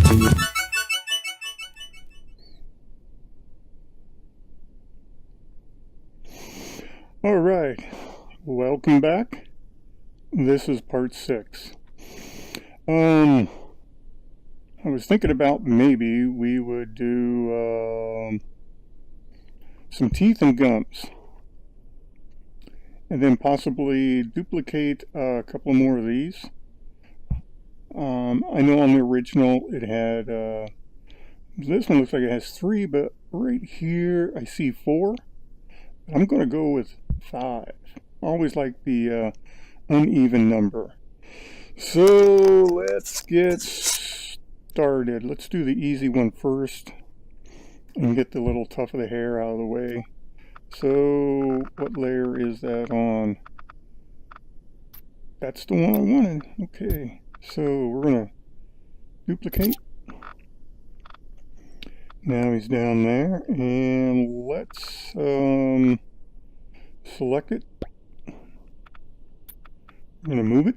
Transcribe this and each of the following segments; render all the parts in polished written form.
All right, welcome back. This is part 6. I was thinking about maybe we would do some teeth and gums, and then possibly duplicate a couple more of these. I know on the original it had, this one looks like it has 3, but right here I see 4. I'm going to go with 5. I always like the uneven number. So let's get started. Let's do the easy one first and get the little tuft of the hair out of the way. So what layer is that on? That's the one I wanted. Okay, so we're going to duplicate. Now he's down there, and let's select it. I'm going to move it.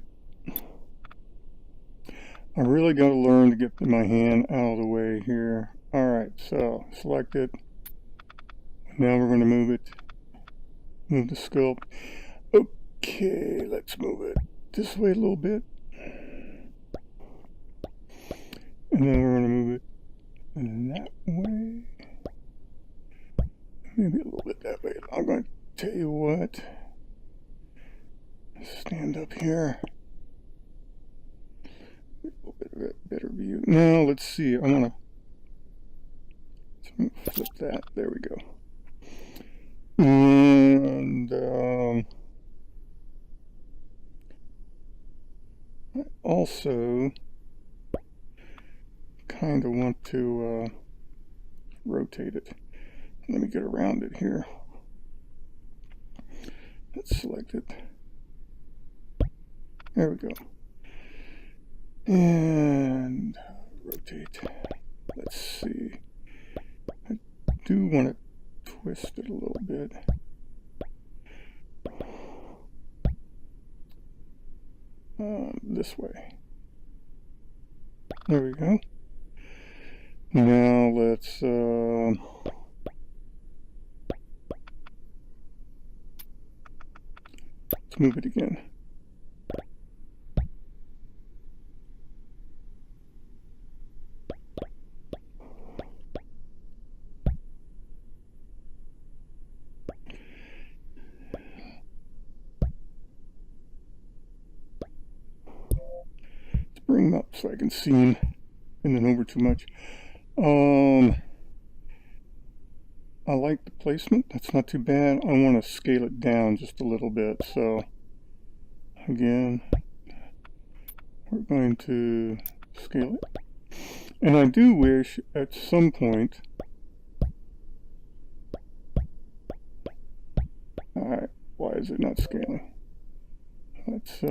I really got to learn to get my hand out of the way here. Alright, so select it. Now we're going to move it. Move the sculpt. Okay, let's move it this way a little bit. And then we're going to move it that way. Maybe a little bit that way. I'm going to tell you what. Stand up here. A little bit of a better view. Now let's see. I'm gonna flip that. There we go. And I also kind of want to rotate it. Let me get around it here. Let's select it. There we go. And rotate. Let's see. I do want to twist it a little bit. This way. There we go. Now let's move it again. Let's bring them up so I can see them bending over too much. I like the placement. That's not too bad. I want to scale it down just a little bit. So again, we're going to scale it. And I do wish at some point, alright, why is it not scaling? Let's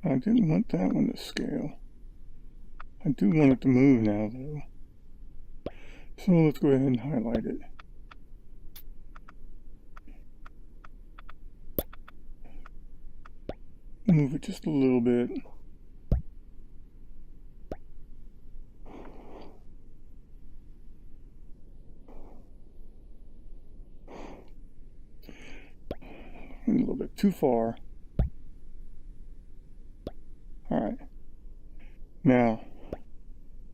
I didn't want that one to scale. I do want it to move now though. So let's go ahead and highlight it. Move it just a little bit. A little bit too far. Alright. Now,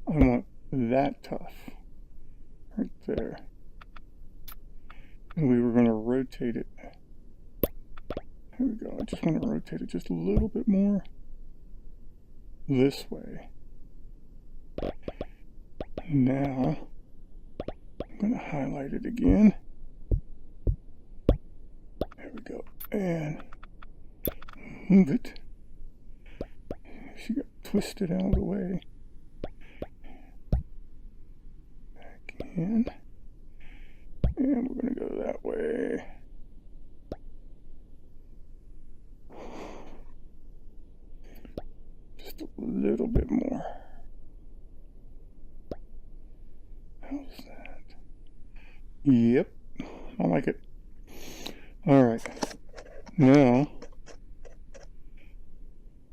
I want that tuft right there. And we were going to rotate it. Here we go. I just want to rotate it just a little bit more this way. Now, I'm going to highlight it again. There we go. And move it. She got twisted out of the way. Back in. And we're going to go that way. Just a little bit more. How's that? Yep, I like it. Alright, Now,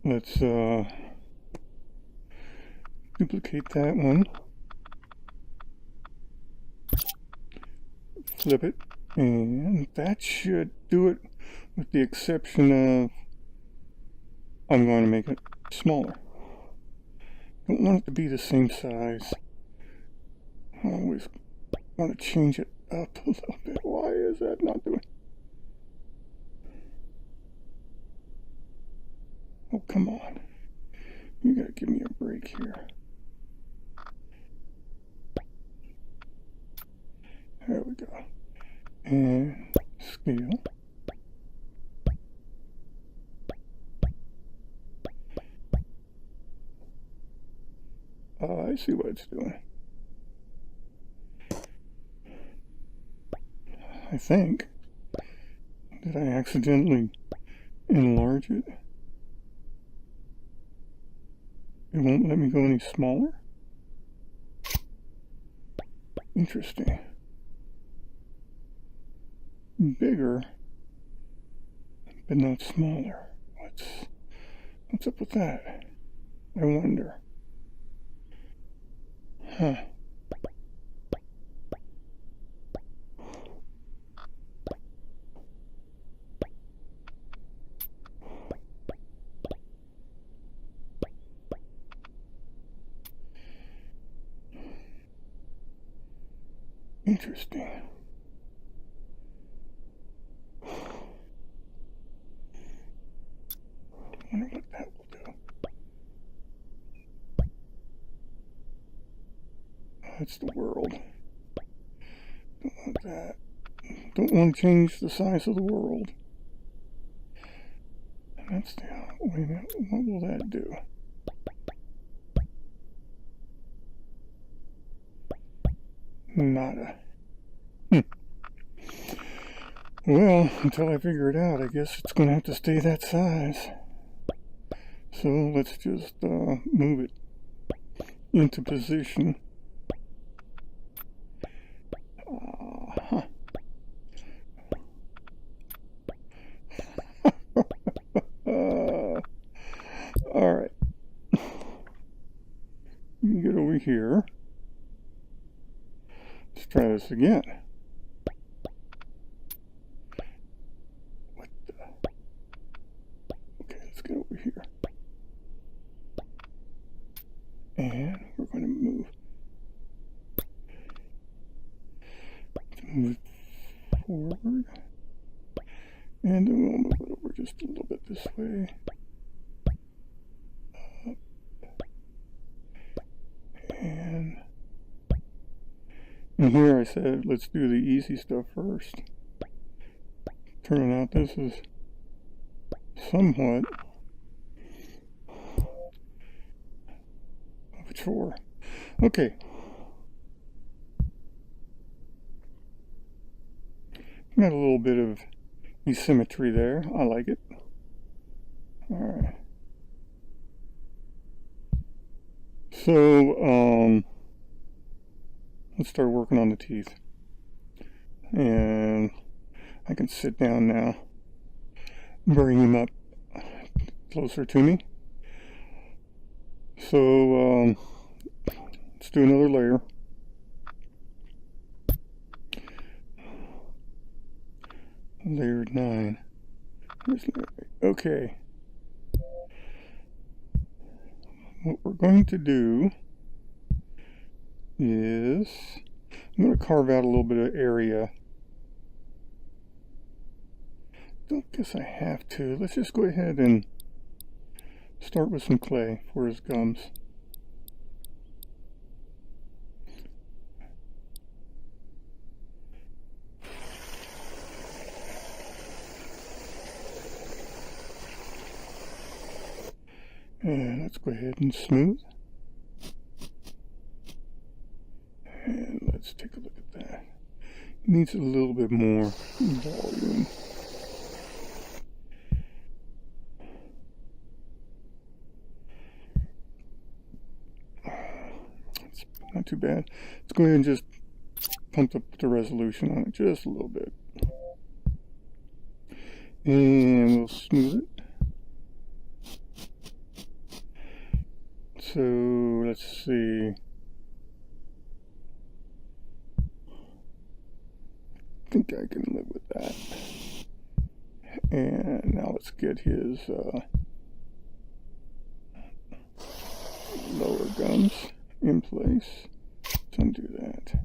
let's duplicate that one, flip it, and that should do it, with the exception of I'm going to make it smaller. Don't want it to be the same size. I always want to change it up a little bit. Why is that not doing? Oh, come on. You gotta give me a break here. There we go. And scale. I see what it's doing. I think. Did I accidentally enlarge it? It won't let me go any smaller? Interesting. Bigger, but not smaller. What's up with that? I wonder. Huh. Interesting. I wonder what that will do. That's the world. Don't want that. Don't want to change the size of the world. And that's the... Wait a minute. What will that do? Nada. Well, until I figure it out, I guess it's going to have to stay that size. So let's just move it into position. Alright. Let me get over here. Let's try this again. What the? Okay, let's get over here. And we're going to move it forward. And then we'll move it over just a little bit this way. Up. And here I said, let's do the easy stuff first. Turning out this is somewhat of a chore. Okay. Got a little bit of asymmetry there. I like it. Alright. So, let's start working on the teeth. And I can sit down now. Bring him up closer to me. So, let's do another layer. Layer 9. Okay. What we're going to do is I'm going to carve out a little bit of area. Don't guess I have to. Let's just go ahead and start with some clay for his gums. And let's go ahead and smooth. And let's take a look at that. It needs a little bit more volume. It's not too bad. Let's go ahead and just pump up the resolution on it just a little bit. And smooth it. So let's see. I think I can live with that. And now let's get his lower gums in place. Let's undo that.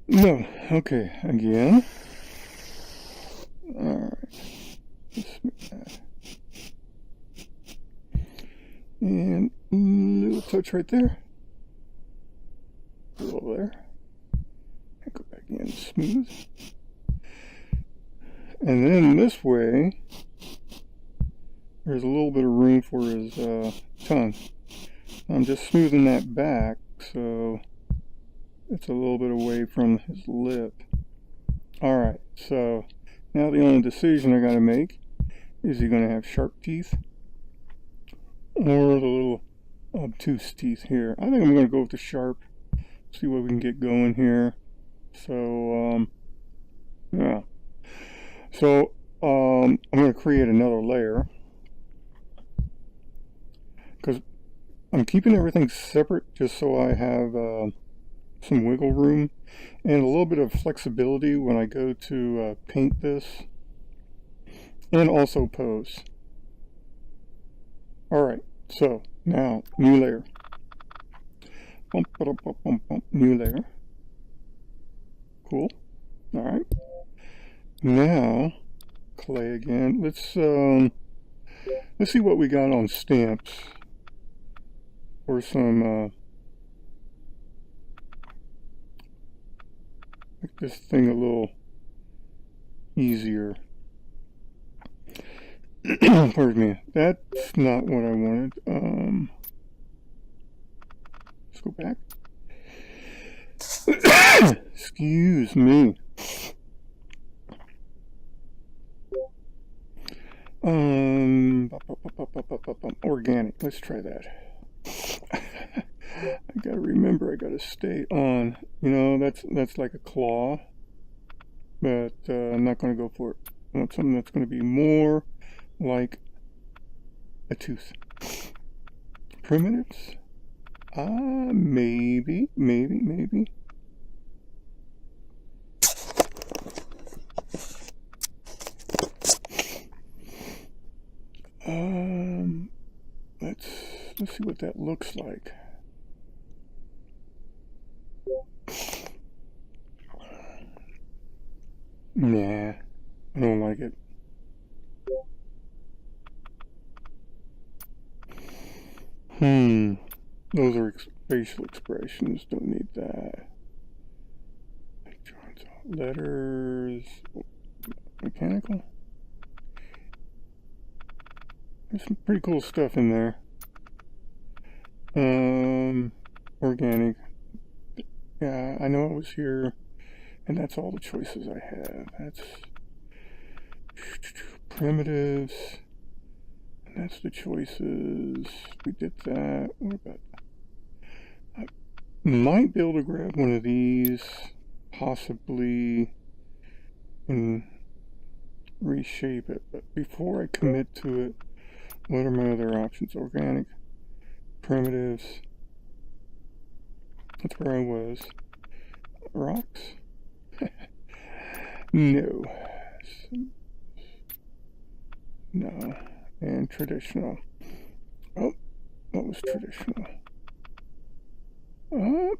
No, okay, again. Alright, let's smooth that. And a little touch right there. A little there. And go back in smooth. And then this way, there's a little bit of room for his tongue. I'm just smoothing that back so it's a little bit away from his lip. Alright, so now the only decision I gotta make is he gonna have sharp teeth or the little obtuse teeth here. I think I'm gonna go with the sharp. See what we can get going here. So yeah. So I'm gonna create another layer because I'm keeping everything separate just so I have some wiggle room and a little bit of flexibility when I go to paint this and also pose. Alright, so now new layer. Bump, bump, bump, bump, bump, new layer. Cool. Alright. Now clay again. Let's see what we got on stamps for some make this thing a little easier. Pardon me. That's not what I wanted. Let's go back. Excuse me. Organic. Let's try that. I gotta remember. I gotta stay on. You know, that's like a claw, but I'm not gonna go for it. I want something that's gonna be more like a tooth. Primitives? Maybe. Let's see what that looks like. Nah, I don't like it. Those are facial expressions. Don't need that. Letters. Mechanical. There's some pretty cool stuff in there. Organic. Yeah, I know it was here, and that's all the choices I have. That's primitives, and that's the choices. We did that. What about? I might be able to grab one of these, possibly, and reshape it. But before I commit to it, what are my other options? Organic, primitives. That's where I was. Rocks? No. No. And traditional. Oh, what was traditional?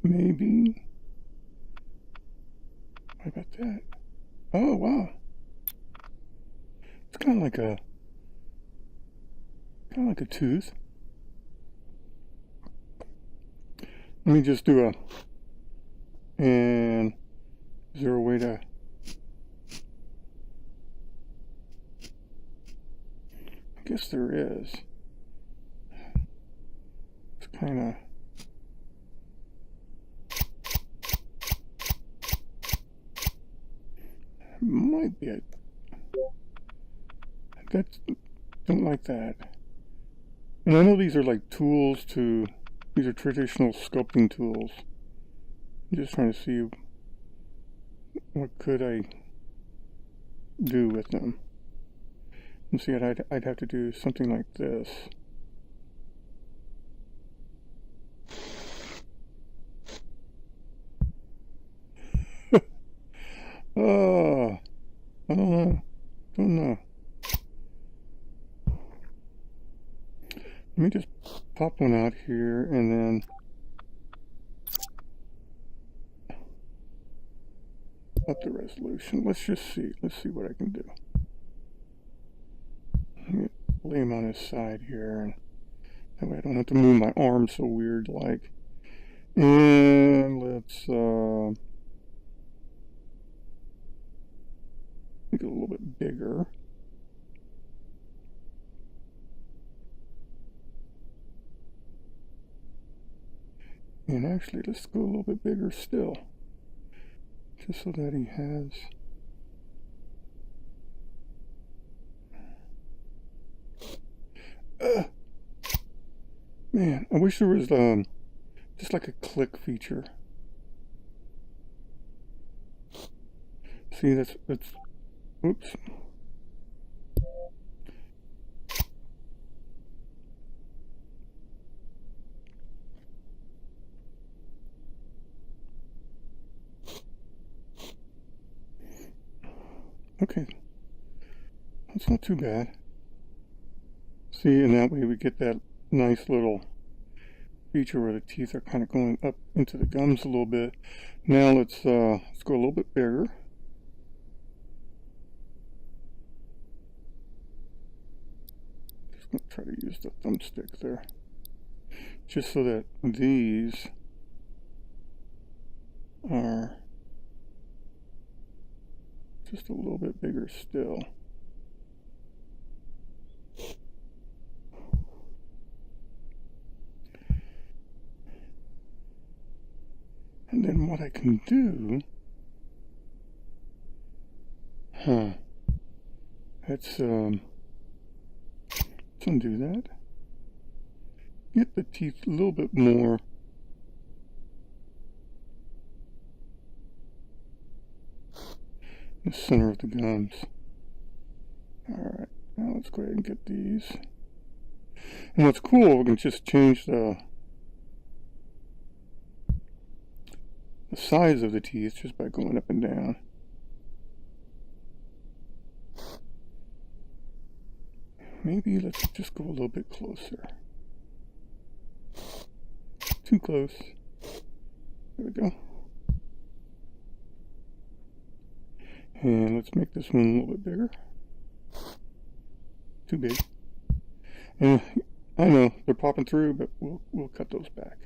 Maybe. What about that? Oh, wow. It's kind of like a tooth. Let me just do and is there a way to, I guess there is. It's kind of, might be don't like that. And I know these are like tools to, these are traditional sculpting tools. I'm just trying to see what could I do with them. And see, I'd have to do something like this. Oh, I don't know. Don't know. Let me just pop one out here and then up the resolution. Let's just see. Let's see what I can do. Let me lay him on his side here, and that way I don't have to move my arm so weird like. And let's make it a little bit bigger. And actually, let's go a little bit bigger still, just so that he has. Man, I wish there was just like a click feature. See, that's oops. Okay, that's not too bad. See, and that way we get that nice little feature where the teeth are kind of going up into the gums a little bit. Now let's go a little bit bigger. Just gonna try to use the thumbstick there, just so that these are just a little bit bigger still. And then what I can do, let's undo that. Get the teeth a little bit more in the center of the gums. Alright, now let's go ahead and get these. And what's cool, we can just change the size of the teeth just by going up and down. Maybe let's just go a little bit closer. Too close. There we go. And let's make this one a little bit bigger. Too big. And I know they're popping through, but we'll cut those back.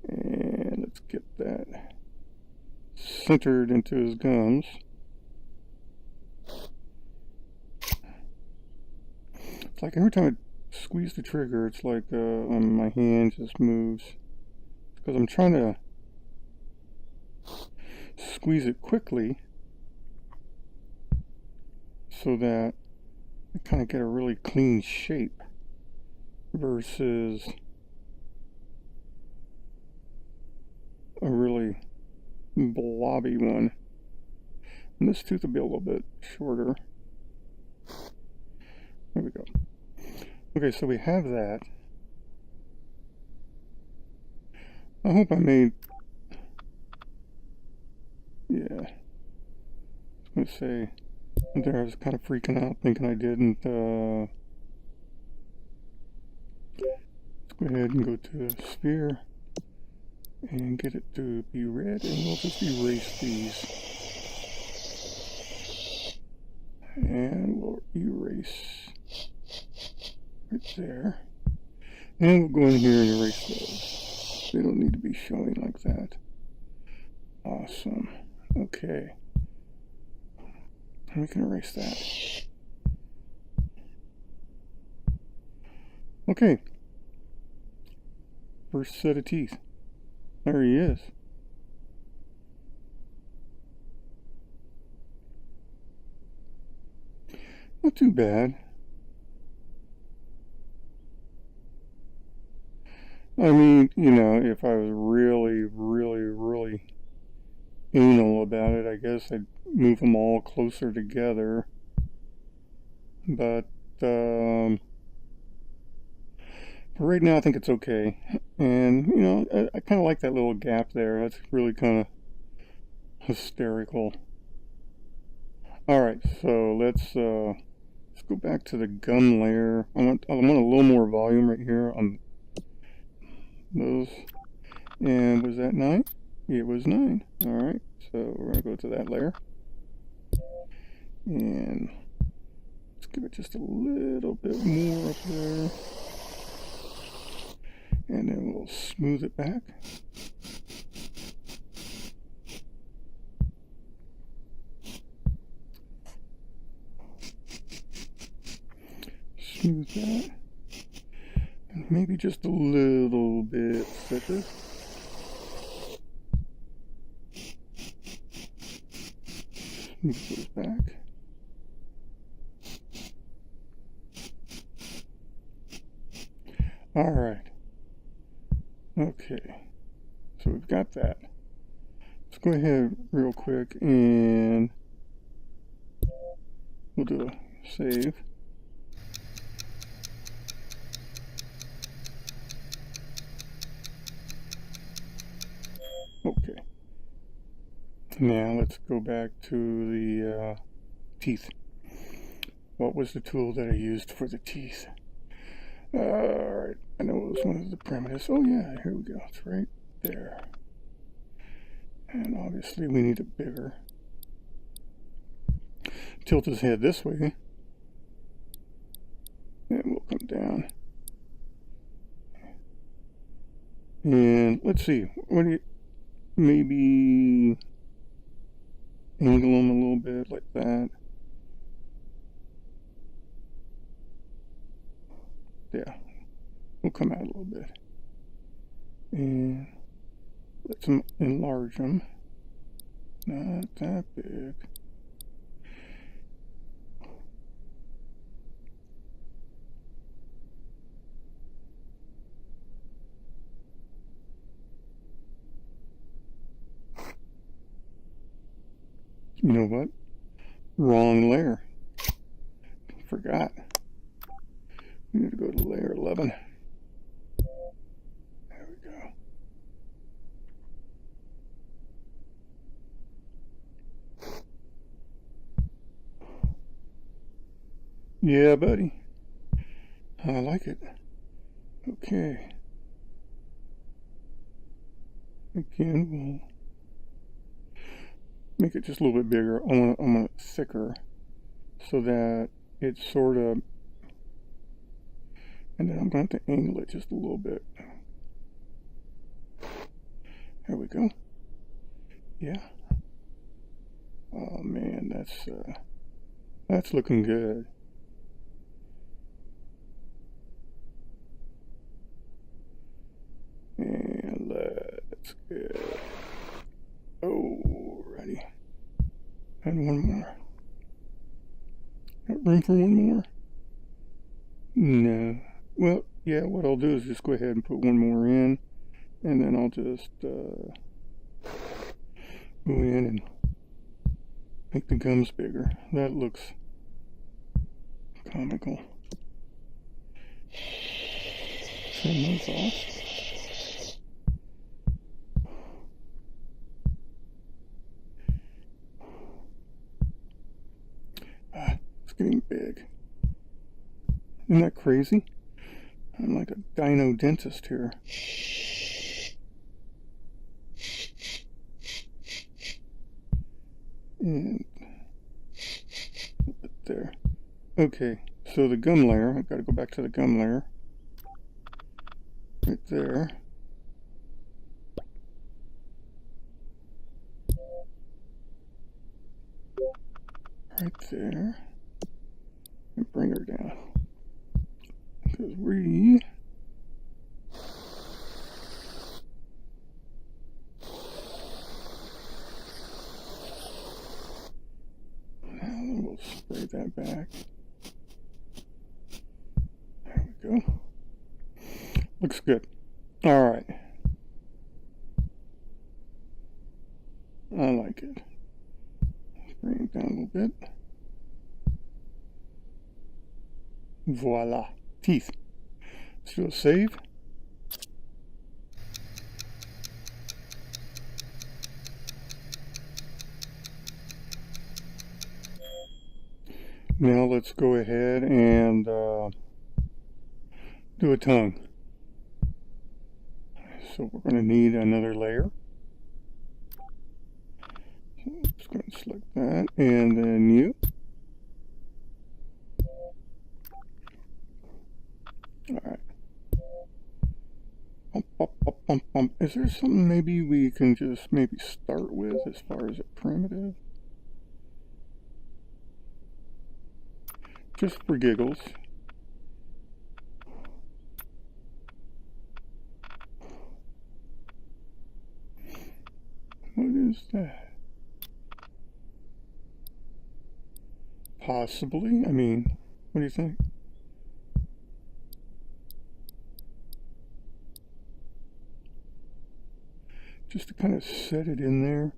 And let's get that centered into his gums. It's like every time I squeeze the trigger, it's like my hand just moves. It's because I'm trying to squeeze it quickly so that I kind of get a really clean shape versus a really blobby one. And this tooth will be a little bit shorter. There we go. Okay, so we have that. I hope I made, yeah, I was going to say, there I was kind of freaking out thinking I didn't, let's go ahead and go to sphere and get it to be red, and we'll just erase these. And we'll erase right there. And we'll go in here and erase those. They don't need to be showing like that. Awesome. Okay. And we can erase that. Okay. First set of teeth. There he is. Not too bad. I mean, you know, if I was really anal about it, I guess I'd move them all closer together, but for right now I think it's okay. And you know, I kind of like that little gap there. That's really kind of hysterical. All right, so let's go back to the gum layer. I want a little more volume right here on those. And was that 9? It was 9. All right, so we're gonna go to that layer, and let's give it just a little bit more up there, and then we'll smooth it back. Smooth that, and maybe just a little bit thicker. Smooth those back. All right. Okay. So we've got that. Let's go ahead real quick and we'll do a save. Okay. Now let's go back to the teeth. What was the tool that I used for the teeth? Alright, I know it was one of the primitives. Oh yeah, here we go. It's right there. And obviously we need it bigger. Tilt his head this way. And we'll come down. And let's see, what do you, maybe angle him a little bit like that. Yeah, we'll come out a little bit. And let's enlarge them. Not that big. You know what? Wrong layer. Forgot. We need to go to layer 11. There we go. Yeah, buddy. I like it. Okay. Again, we'll make it just a little bit bigger. I want it thicker so that it's sort of, and then I'm going to angle it just a little bit. There we go. Yeah. Oh man, that's looking good. And let's get, alrighty. And one more. Got room for one more? No. Well, yeah, what I'll do is just go ahead and put one more in, and then I'll just go in and make the gums bigger. That looks comical. Trim those off. It's getting big. Isn't that crazy? I'm like a dino dentist here. And put there. Okay, so the gum layer, I've got to go back to the gum layer. Right there. Right there. And bring her down. Because we now we'll spray that back. There we go. Looks good. Alright. I like it. shrink down a little bit. Voila. Teeth. Let's do a save. Now let's go ahead and do a tongue. So we're going to need another layer. So let's go and select that, and then new. Alright. Is there something maybe we can just start with as far as a primitive? Just for giggles. What is that? Possibly. I mean, what do you think? Just to kind of set it in there.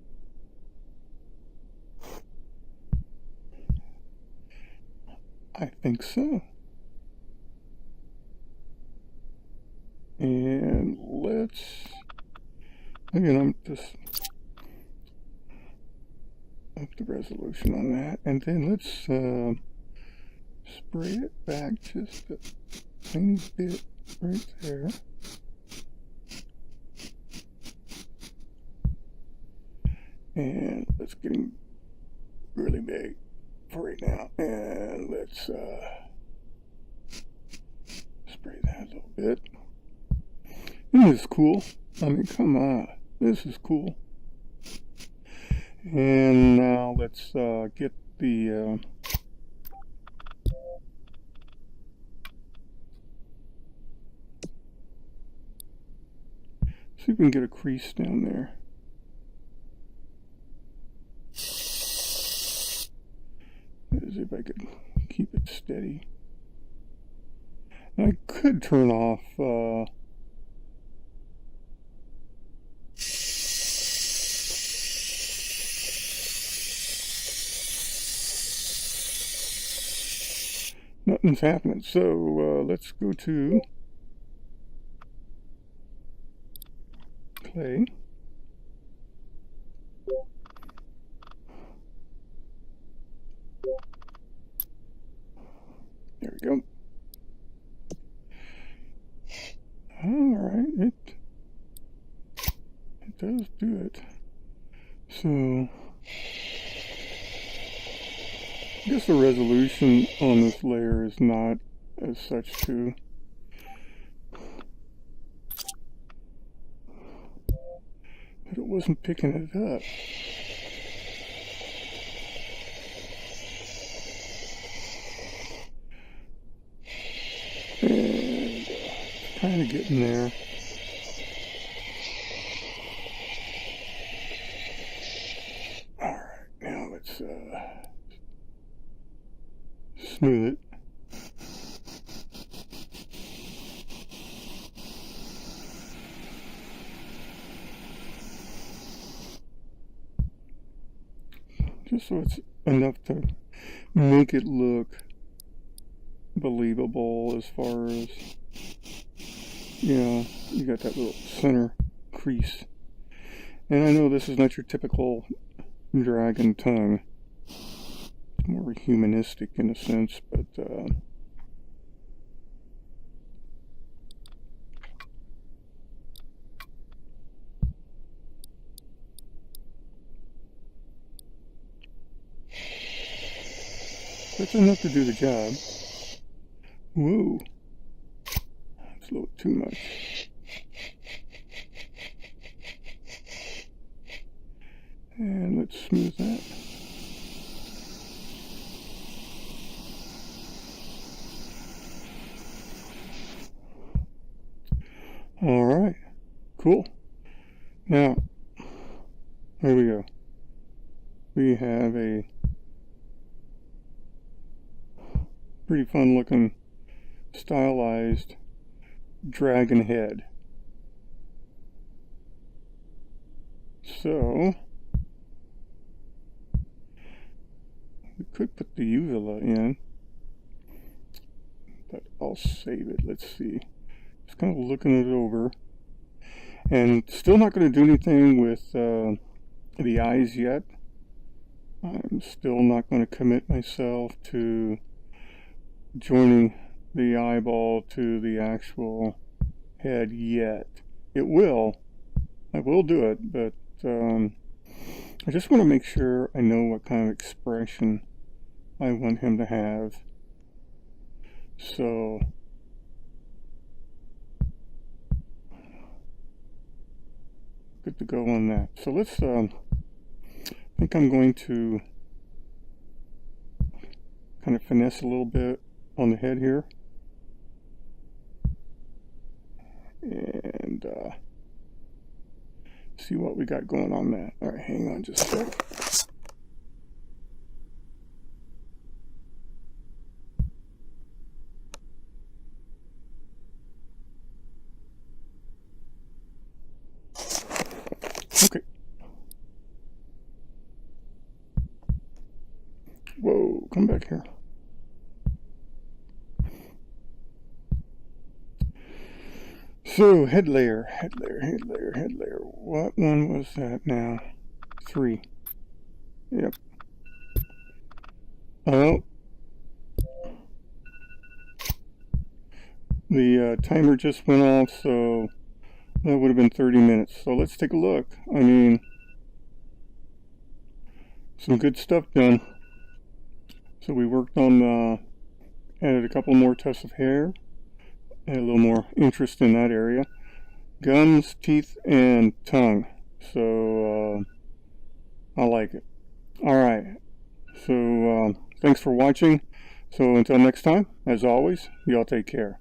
I think so. And let's, again, I'm just up the resolution on that, and then let's spray it back just a tiny bit right there. And let's get him really big for right now, and let's spray that a little bit. Isn't this cool? I mean, come on, this is cool. And now let's get the see if we can get a crease down there. As if I could keep it steady. I could turn off nothing's happening. So let's go to clay. There we go. Alright, it does do it. So I guess the resolution on this layer is not as such too. But it wasn't picking it up. And kind of getting there. Alright, now let's smooth it. Just so it's enough to make it look believable as far as, you know, you got that little center crease. And I know this is not your typical dragon tongue. It's more humanistic in a sense, but that's enough to do the job. Whoa, that's a little too much. And let's smooth that. Alright, cool. Now, there we go. We have a pretty fun looking stylized dragon head. So Could put the uvula in, but I'll save it. Let's see. Just kind of looking it over. And still not going to do anything with the eyes yet. I'm still not going to commit myself to joining the eyeball to the actual head yet. It will. I will do it, but I just want to make sure I know what kind of expression I want him to have. So good to go on that. So let's I think I'm going to kind of finesse a little bit on the head here, and see what we got going on that. All right, hang on just a sec. Okay. Whoa, come back here. So, head layer. What one was that now? 3. Yep. Oh. The timer just went off, so that would have been 30 minutes. So let's take a look. I mean, some good stuff done. So we worked on, added a couple more tufts of hair. Add a little more interest in that area. Gums, teeth, and tongue. So, I like it. Alright. So, thanks for watching. So until next time, as always, y'all take care.